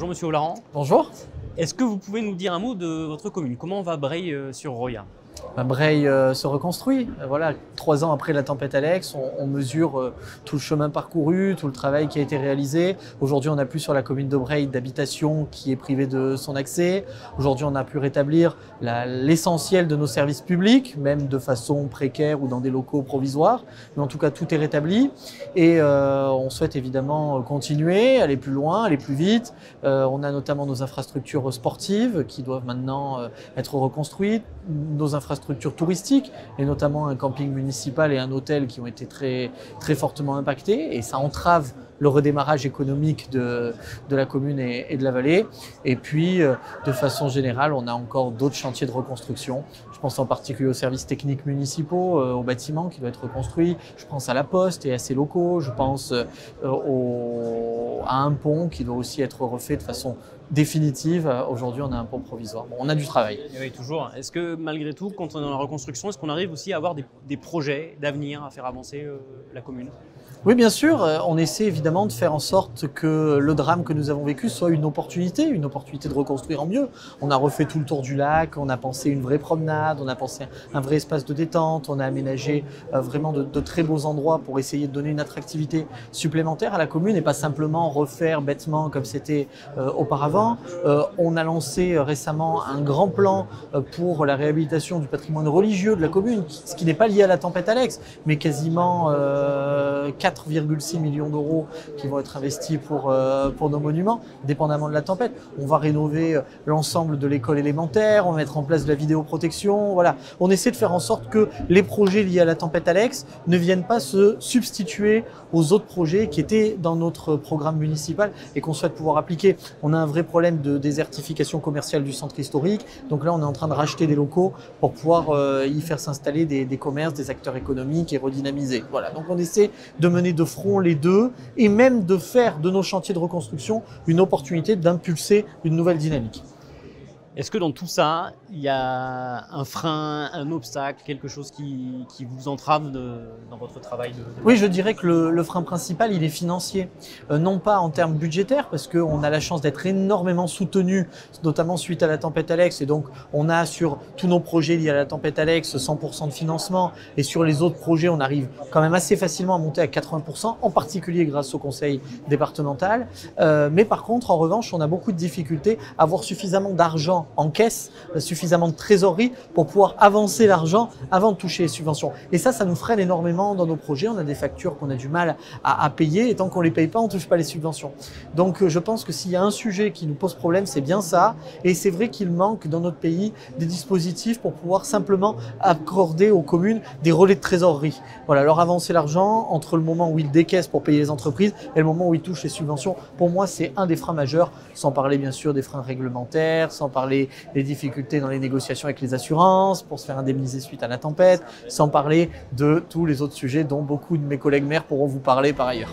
Bonjour Monsieur Olaran. Bonjour. Est-ce que vous pouvez nous dire un mot de votre commune? Comment va Breil-sur-Roya? Breil se reconstruit. Voilà, 3 ans après la tempête Alex, on mesure tout le chemin parcouru, tout le travail qui a été réalisé. Aujourd'hui, on n'a plus sur la commune de Breil d'habitation qui est privée de son accès. Aujourd'hui, on a pu rétablir l'essentiel de nos services publics, même de façon précaire ou dans des locaux provisoires. Mais en tout cas, tout est rétabli. Et on souhaite évidemment continuer, aller plus loin, aller plus vite. On a notamment nos infrastructures sportives qui doivent maintenant être reconstruites, nos infrastructures touristiques et notamment un camping municipal et un hôtel qui ont été très fortement impactés, et ça entrave le redémarrage économique de la commune et de la vallée. Et puis, de façon générale, on a encore d'autres chantiers de reconstruction. Je pense en particulier aux services techniques municipaux, aux bâtiments qui doivent être reconstruits. Je pense à la Poste et à ses locaux. Je pense à un pont qui doit aussi être refait de façon définitive. Aujourd'hui, on a un pont provisoire. Bon, on a du travail. Et oui, toujours. Est-ce que malgré tout, quand on est dans la reconstruction, est-ce qu'on arrive aussi à avoir des projets d'avenir à faire avancer la commune? Oui, bien sûr. On essaie évidemment de faire en sorte que le drame que nous avons vécu soit une opportunité de reconstruire en mieux. On a refait tout le tour du lac, on a pensé une vraie promenade, on a pensé un vrai espace de détente, on a aménagé vraiment de très beaux endroits pour essayer de donner une attractivité supplémentaire à la commune et pas simplement refaire bêtement comme c'était auparavant. On a lancé récemment un grand plan pour la réhabilitation du patrimoine religieux de la commune, ce qui n'est pas lié à la tempête Alex, mais quasiment 4,6 millions d'euros qui vont être investis pour nos monuments, dépendamment de la tempête. On va rénover l'ensemble de l'école élémentaire, on va mettre en place de la vidéoprotection. Voilà. On essaie de faire en sorte que les projets liés à la tempête Alex ne viennent pas se substituer aux autres projets qui étaient dans notre programme municipal et qu'on souhaite pouvoir appliquer. On a un vrai problème de désertification commerciale du centre historique. Donc là, on est en train de racheter des locaux pour pouvoir y faire s'installer des commerces, des acteurs économiques et redynamiser. Voilà. Donc on essaie de mener de front les deux et même de faire de nos chantiers de reconstruction une opportunité d'impulser une nouvelle dynamique. Est-ce que dans tout ça, il y a un frein, un obstacle, quelque chose qui vous entrave dans votre travail Oui, je dirais que le frein principal, il est financier. Non pas en termes budgétaires, parce qu'on a la chance d'être énormément soutenu, notamment suite à la tempête Alex. Et donc, on a sur tous nos projets liés à la tempête Alex 100% de financement. Et sur les autres projets, on arrive quand même assez facilement à monter à 80%, en particulier grâce au conseil départemental. Mais par contre, en revanche, on a beaucoup de difficultés à avoir suffisamment d'argent en caisse, suffisamment de trésorerie pour pouvoir avancer l'argent avant de toucher les subventions. Et ça nous freine énormément dans nos projets. On a des factures qu'on a du mal à payer et tant qu'on les paye pas, on touche pas les subventions. Donc je pense que s'il y a un sujet qui nous pose problème, c'est bien ça. Et c'est vrai qu'il manque dans notre pays des dispositifs pour pouvoir simplement accorder aux communes des relais de trésorerie. Voilà, leur avancer l'argent entre le moment où ils décaissent pour payer les entreprises et le moment où ils touchent les subventions. Pour moi, c'est un des freins majeurs, sans parler bien sûr des freins réglementaires, sans parler des difficultés dans les négociations avec les assurances pour se faire indemniser suite à la tempête, sans parler de tous les autres sujets dont beaucoup de mes collègues maires pourront vous parler par ailleurs.